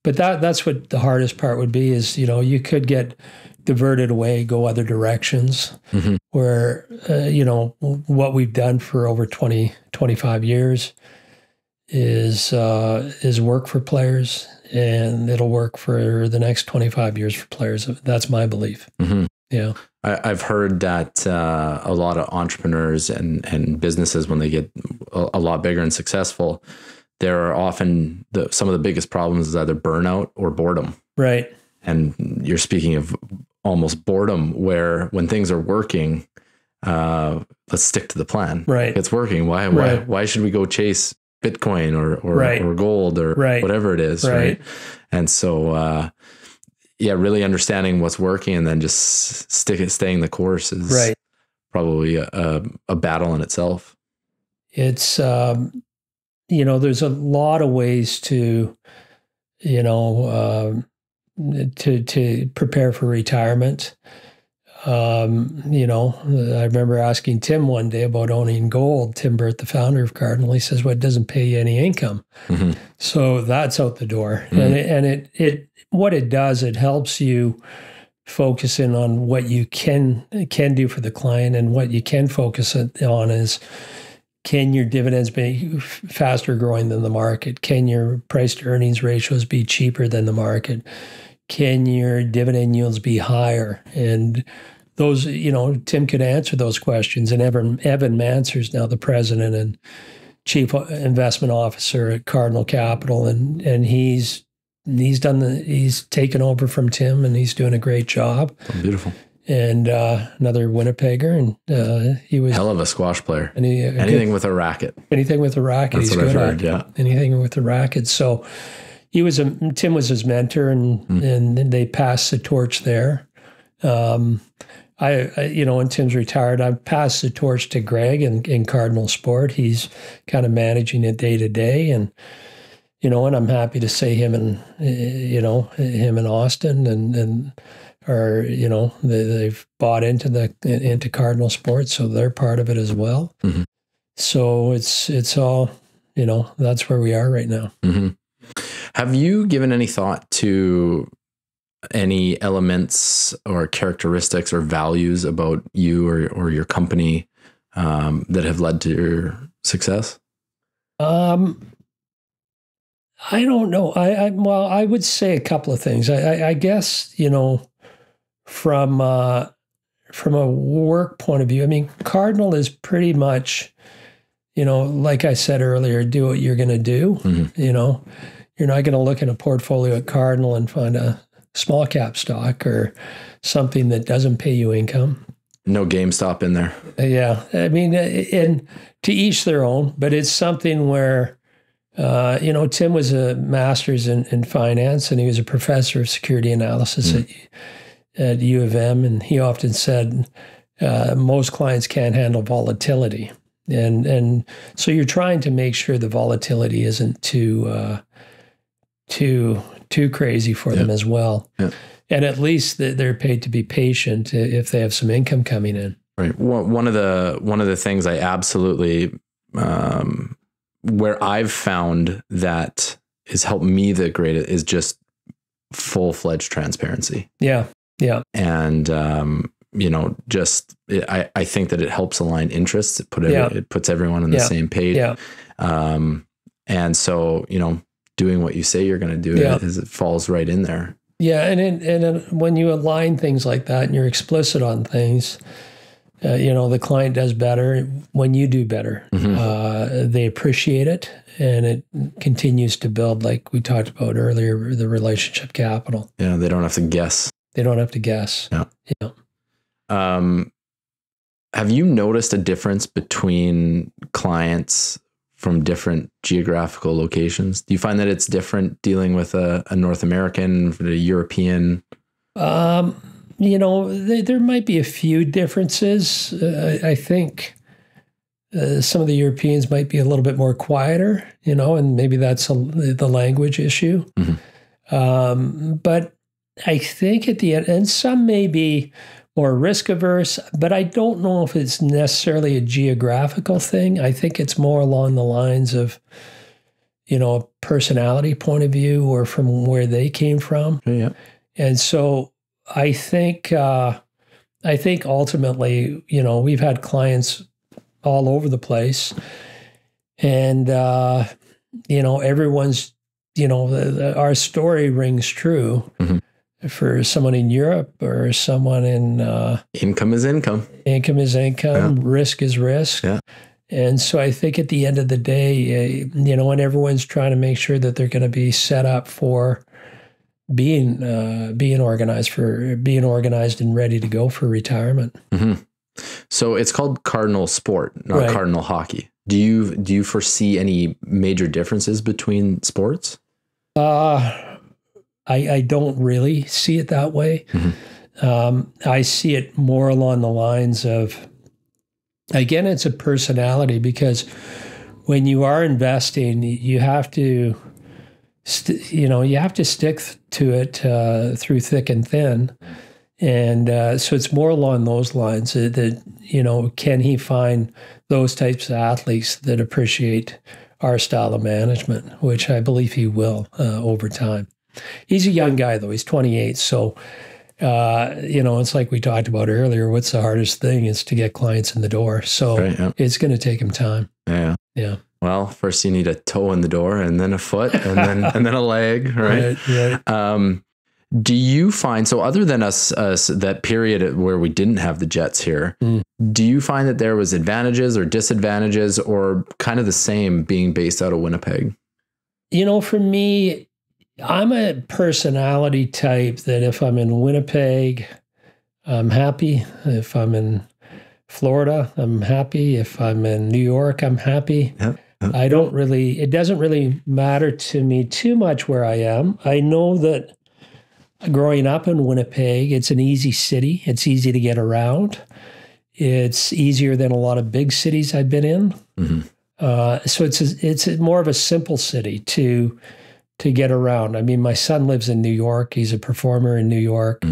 But that's what the hardest part would be, is, you could get diverted away, go other directions, where, what we've done for over 20, 25 years is work for players, and it'll work for the next 25 years for players. That's my belief. Yeah. I've heard that a lot of entrepreneurs and businesses, when they get a lot bigger and successful, there are often some of the biggest problems is either burnout or boredom. Right. And you're speaking of almost boredom, where when things are working, let's stick to the plan. Right. It's working. Why should we go chase Bitcoin or gold or whatever it is? Right. And so, really understanding what's working, and then just staying the course is probably a battle in itself. It's, there's a lot of ways to prepare for retirement. I remember asking Tim one day about owning gold. Tim Burt, the founder of Cardinal, he says, "Well, it doesn't pay you any income." So that's out the door. And what it does, it helps you focus in on what you can do for the client, and what you can focus on is, can your dividends be faster growing than the market? Can your price to earnings ratios be cheaper than the market? Can your dividend yields be higher? And those, Tim could answer those questions. And Evan Manser's now the president and chief investment officer at Cardinal Capital, and he's taken over from Tim, and he's doing a great job. Oh, beautiful. And another Winnipegger, and he was hell of a squash player. And anything with a racket. Anything with a racket, that's he's what good I've heard. at. Timing with a racket. So Tim was his mentor, and they passed the torch there. When Tim's retired, I've passed the torch to Greg in Cardinal Sport. He's kind of managing it day to day, and I'm happy to say him and Austin and they've bought into Cardinal Sport, so they're part of it as well. So it's all, that's where we are right now. Have you given any thought to any elements or characteristics or values about you or your company that have led to your success? I don't know. I would say a couple of things. I guess, from a work point of view, I mean, Cardinal is pretty much, like I said earlier, do what you're going to do. You're not going to look in a portfolio at Cardinal and find a small cap stock or something that doesn't pay you income. No GameStop in there. Yeah. I mean, and to each their own, but it's something where, Tim was a master's in finance, and he was a professor of security analysis at U of M. And he often said, most clients can't handle volatility. And so you're trying to make sure the volatility isn't too too crazy for them as well. Yeah. And at least they're paid to be patient if they have some income coming in. Right. One of the things I absolutely, where I've found that has helped me the greatest is just full-fledged transparency. Yeah. Yeah. And, I think that it helps align interests. It puts everyone on the same page. Yeah. And so, doing what you say you're going to do, it falls right in there. Yeah. And when you align things like that and you're explicit on things, the client does better when you do better. Mm-hmm. They appreciate it, and it continues to build, like we talked about earlier, the relationship capital. Yeah, they don't have to guess. Yeah. Have you noticed a difference between clients from different geographical locations? Do you find that it's different dealing with a North American, a European? There might be a few differences. I think some of the Europeans might be a little bit more quieter, and maybe that's the language issue. Mm-hmm. But I think at the end, and some may be more risk averse, but I don't know if it's necessarily a geographical thing. I think it's more along the lines of, a personality point of view or from where they came from. Yeah. And so I think ultimately, we've had clients all over the place, and everyone's, our story rings true. Mm-hmm. For someone in Europe or someone in income is income. Income is income. Yeah. Risk is risk. Yeah. And so I think at the end of the day, and everyone's trying to make sure that they're going to be set up for being organized and ready to go for retirement. Mm-hmm. So it's called Cardinal Sport, not Cardinal Hockey. Do you foresee any major differences between sports? I don't really see it that way. Mm-hmm. I see it more along the lines of, again, it's a personality, because when you are investing, you have to, stick to it through thick and thin. And so it's more along those lines that, can he find those types of athletes that appreciate our style of management, which I believe he will over time. He's a young guy, though. He's 28. So, it's like we talked about earlier. What's the hardest thing is to get clients in the door. So It's going to take him time. Yeah. Yeah. Well, first you need a toe in the door, and then a foot, and then a leg, right? Right. Do you find, so other than us that period where we didn't have the Jets here, do you find that there was advantages or disadvantages, or kind of the same being based out of Winnipeg? For me, I'm a personality type that if I'm in Winnipeg, I'm happy. If I'm in Florida, I'm happy. If I'm in New York, I'm happy. Yep. It doesn't really matter to me too much where I am. I know that growing up in Winnipeg, it's an easy city. It's easy to get around. It's easier than a lot of big cities I've been in. Mm-hmm. So it's more of a simple city to get around. I mean, my son lives in New York. He's a performer in New York.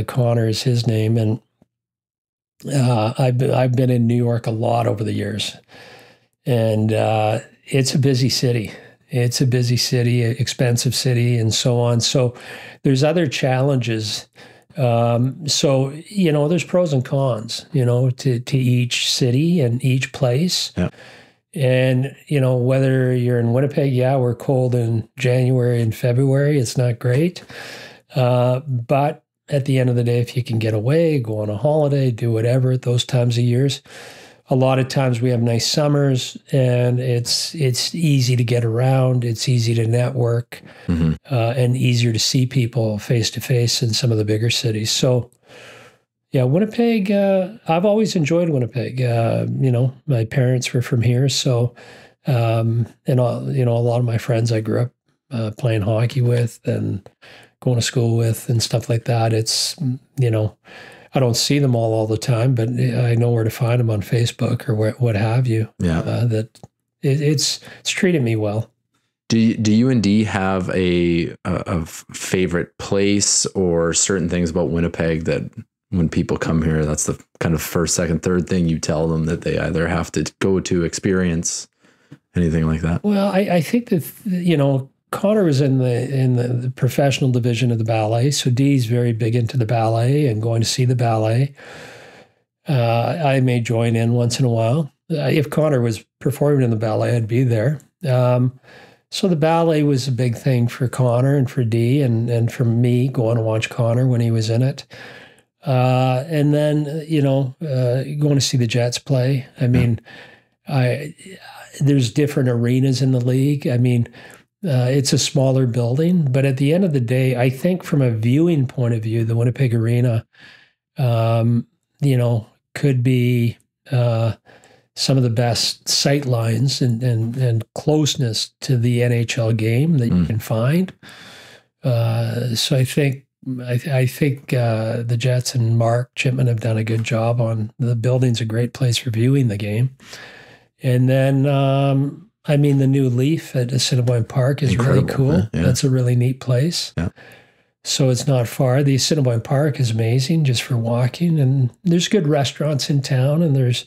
Connor is his name. And I've been in New York a lot over the years. And it's a busy city. It's a busy city, expensive city, and so on. So there's other challenges. So, there's pros and cons, to each city and each place. Yeah. And, whether you're in Winnipeg, we're cold in January and February. It's not great. But at the end of the day, if you can get away, go on a holiday, do whatever at those times of years, a lot of times we have nice summers, and it's easy to get around. It's easy to network, and easier to see people face to face in some of the bigger cities. So, Winnipeg, I've always enjoyed Winnipeg. My parents were from here. So, and a lot of my friends I grew up playing hockey with and going to school with and stuff like that. It's, I don't see them all the time, but I know where to find them on Facebook or what have you. Yeah. That it's treated me well. Do you and Dee have a favorite place or certain things about Winnipeg that when people come here, that's the kind of first, second, third thing you tell them that they either have to go to, experience, anything like that? Well, I think that, Connor was in the professional division of the ballet, so Dee's very big into the ballet and going to see the ballet. I may join in once in a while. If Connor was performing in the ballet, I'd be there. So the ballet was a big thing for Connor and for Dee and for me going to watch Connor when he was in it. And then, going to see the Jets play. I mean, there's different arenas in the league. I mean, it's a smaller building, but at the end of the day, I think from a viewing point of view, the Winnipeg Arena, could be some of the best sight lines and closeness to the NHL game that you can find. So I think the Jets and Mark Chipman have done a good job on the building's a great place for viewing the game. And then, the new Leaf at Assiniboine Park is incredible. Really cool. Yeah. That's a really neat place. Yeah. So it's not far. The Assiniboine Park is amazing just for walking, and there's good restaurants in town, and there's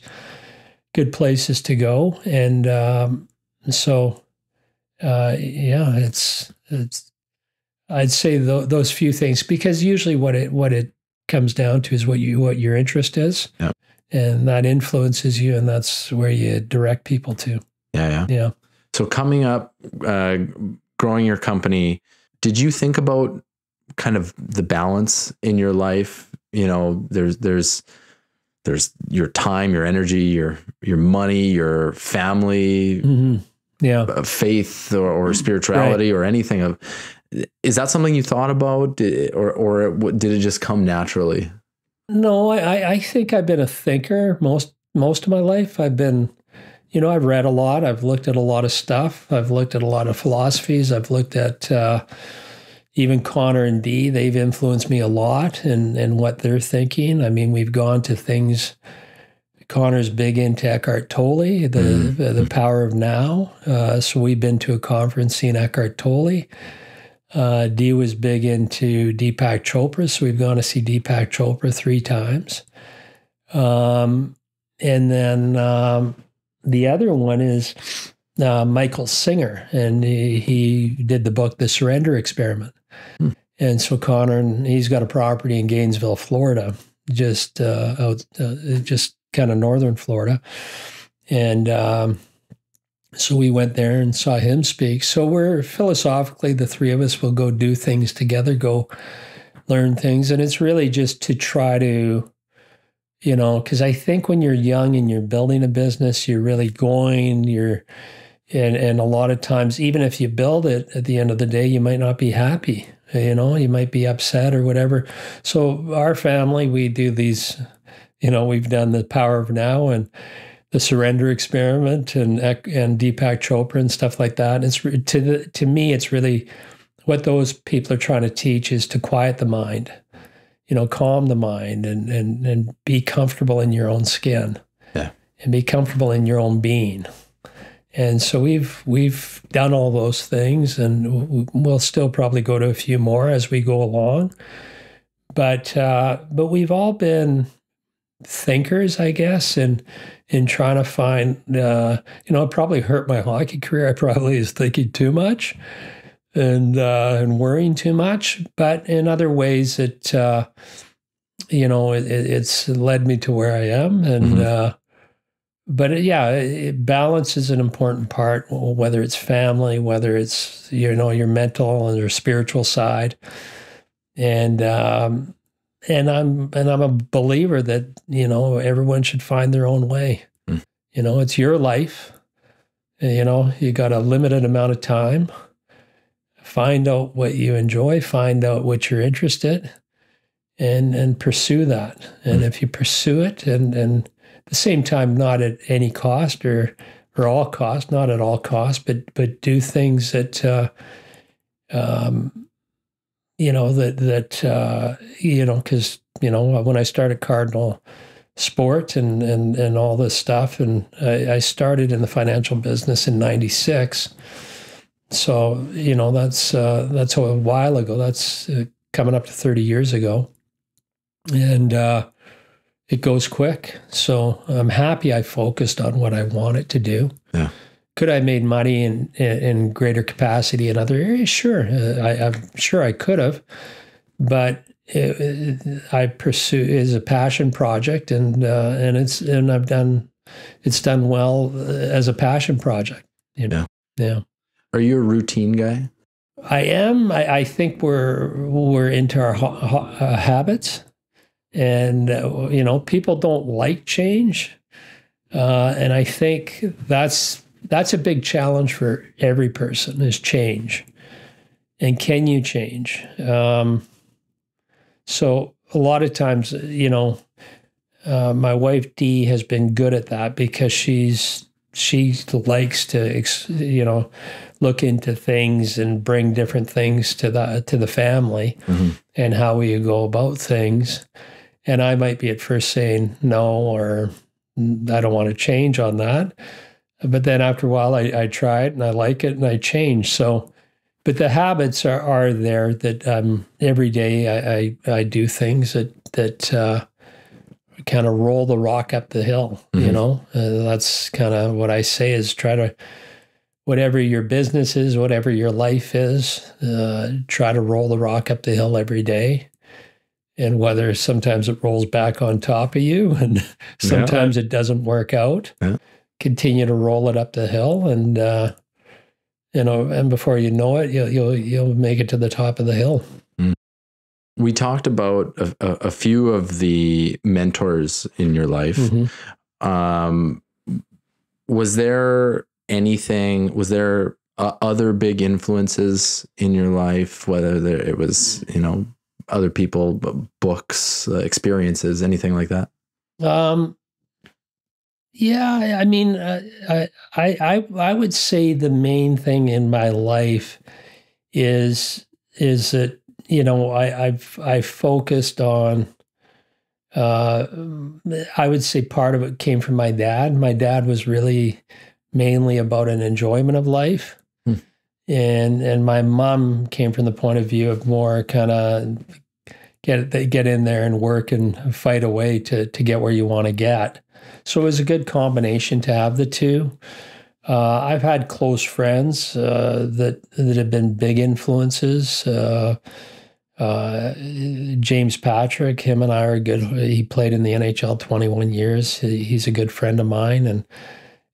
good places to go. And it's I'd say those few things, because usually what it comes down to is what your interest is, and that influences you, and that's where you direct people to. Yeah. So coming up, growing your company, did you think about kind of the balance in your life? There's your time, your energy, your money, your family, faith or spirituality, or anything of. Is that something you thought about, or did it just come naturally? No, I think I've been a thinker most of my life. I've been, I've read a lot. I've looked at a lot of stuff. I've looked at a lot of philosophies. I've looked at even Connor and Dee. They've influenced me a lot in what they're thinking. I mean, we've gone to things. Connor's big into Eckhart Tolle, the power of now. So we've been to a conference seeing Eckhart Tolle. Dee was big into Deepak Chopra, so we've gone to see Deepak Chopra 3 times. And then the other one is Michael Singer, and he did the book, The Surrender Experiment. And so Connor, he's got a property in Gainesville, Florida, just kind of northern Florida. And so we went there and saw him speak. So we're philosophically, the 3 of us will go do things together, go learn things. And it's really just to try to, because I think when you're young and you're building a business, you're really going, and a lot of times, even if you build it, at the end of the day, you might not be happy. You might be upset or whatever. So our family, we do these, we've done the power of now and the surrender experiment and Deepak Chopra and stuff like that. And it's to me, it's really what those people are trying to teach is to quiet the mind, calm the mind and be comfortable in your own skin, and be comfortable in your own being. And so we've done all those things, and we'll still probably go to a few more as we go along. But we've all been thinkers, I guess, in trying to find, it probably hurt my hockey career. I probably was thinking too much and worrying too much. But in other ways, it's led me to where I am. And balance is an important part, whether it's family, whether it's your mental and your spiritual side, and I'm a believer that everyone should find their own way. It's your life. You got a limited amount of time. Find out what you enjoy. Find out what you're interested in, and pursue that. And if you pursue it, and at the same time, not at any cost or all cost, not at all cost, but do things that because when I started Cardinal Sport and all this stuff, and I started in the financial business in '96, So, that's a while ago. That's coming up to 30 years ago. And it goes quick. So I'm happy I focused on what I wanted to do. Yeah. Could I have made money in greater capacity in other areas? Sure. I'm sure I could have. But I pursue it as a passion project, and it's done well as a passion project. Yeah. Yeah. Are you a routine guy? I am. I think we're into our habits, and people don't like change, and I think that's a big challenge for every person is change, and can you change? So a lot of times, my wife Dee has been good at that because she likes to look into things and bring different things to the family and how you go about things. And I might be at first saying no, or I don't want to change on that. But then after a while, I try it and I like it and I change. So, but the habits are there that every day I do things that kind of roll the rock up the hill. That's kind of what I say is try to, whatever your business is, whatever your life is, try to roll the rock up the hill every day. And whether sometimes it rolls back on top of you and sometimes it doesn't work out, continue to roll it up the hill, and and before you know it, you'll make it to the top of the hill. We talked about a few of the mentors in your life. Was there other big influences in your life, whether it was, other people, books, experiences, anything like that? Yeah, I mean, I would say the main thing in my life is that I've focused on. I would say part of it came from my dad. My dad was really mainly about an enjoyment of life, and my mom came from the point of view of more kind of get in there and work and fight away to get where you want to get. So it was a good combination to have the two. I've had close friends that have been big influences. James Patrick, him and I are good. He played in the NHL 21 years. He's a good friend of mine.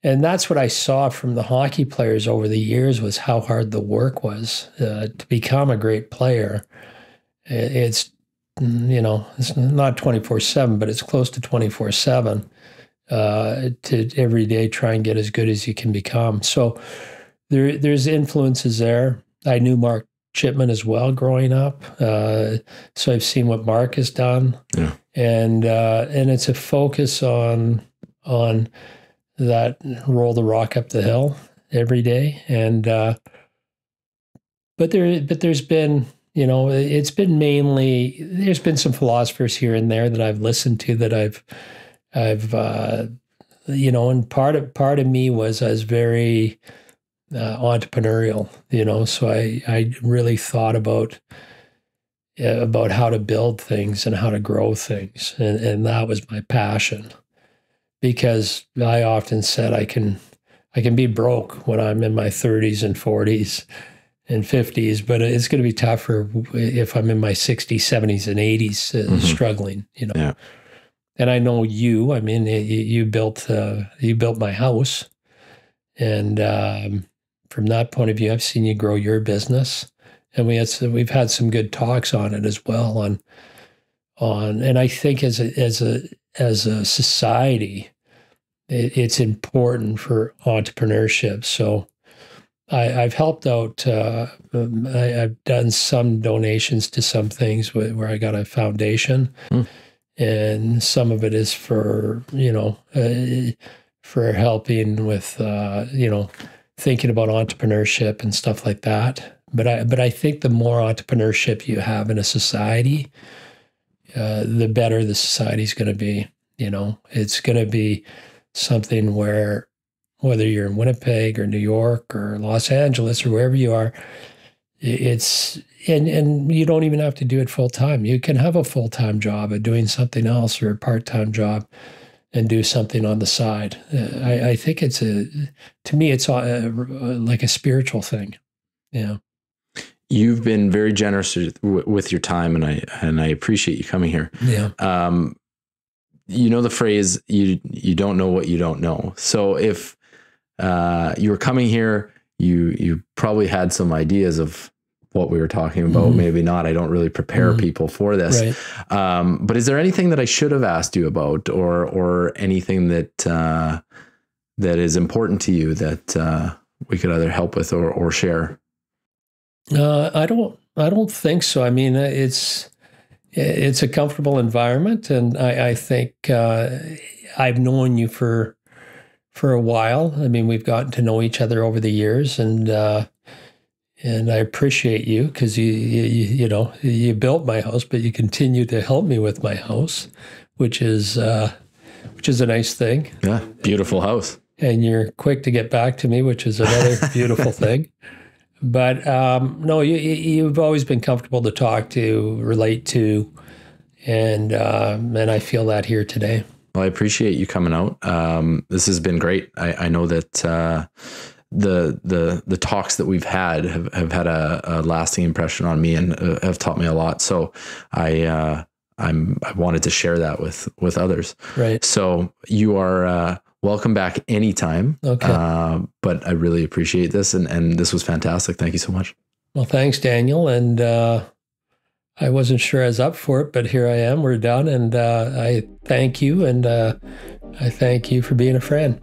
And that's what I saw from the hockey players over the years was how hard the work was to become a great player. It's not 24/7, but it's close to 24/7. To every day try and get as good as you can become. So there's influences there. I knew Mark Chipman as well growing up. So I've seen what Mark has done. Yeah. And it's a focus on that roll the rock up the hill every day. And but there's been, it's been mainly, there's been some philosophers here and there that I've listened to that I've and part of me was I was very entrepreneurial, so I really thought about how to build things and how to grow things, and that was my passion, because I often said I can be broke when I'm in my 30s and 40s and 50s, but it's going to be tougher if I'm in my 60s, 70s, and 80s struggling, Yeah. And I know you. I mean, you built my house, and from that point of view, I've seen you grow your business, and we've had some good talks on it as well. And I think as a society, it's important for entrepreneurship. So I've helped out. I've done some donations to some things where I got a foundation. And some of it is for, for helping with, thinking about entrepreneurship and stuff like that. But I think the more entrepreneurship you have in a society, the better the society's going to be. It's going to be something where whether you're in Winnipeg or New York or Los Angeles or wherever you are. And you don't even have to do it full time. You can have a full-time job of doing something else, or a part-time job and do something on the side. I think to me, it's like a spiritual thing. Yeah. You've been very generous with your time, and I appreciate you coming here. Yeah. You know the phrase, you don't know what you don't know. So if you were coming here, you probably had some ideas of what we were talking about. Mm-hmm. Maybe not. I don't really prepare people for this. Right. But is there anything that I should have asked you about, or anything that is important to you that we could either help with or share? I don't think so. I mean, it's a comfortable environment, and I think I've known you for a while. I mean, we've gotten to know each other over the years, and I appreciate you because you built my house, but you continue to help me with my house, which is a nice thing. Yeah, beautiful house. And you're quick to get back to me, which is another beautiful thing. But no, you've always been comfortable to talk to, relate to, and I feel that here today. Well, I appreciate you coming out. This has been great. I know that the talks that we've had have had a lasting impression on me and have taught me a lot. So I wanted to share that with others. Right. So you are welcome back anytime. Okay. But I really appreciate this, and this was fantastic. Thank you so much. Well, thanks, Daniel. And I wasn't sure I was up for it, but here I am. We're done, and I thank you, and I thank you for being a friend.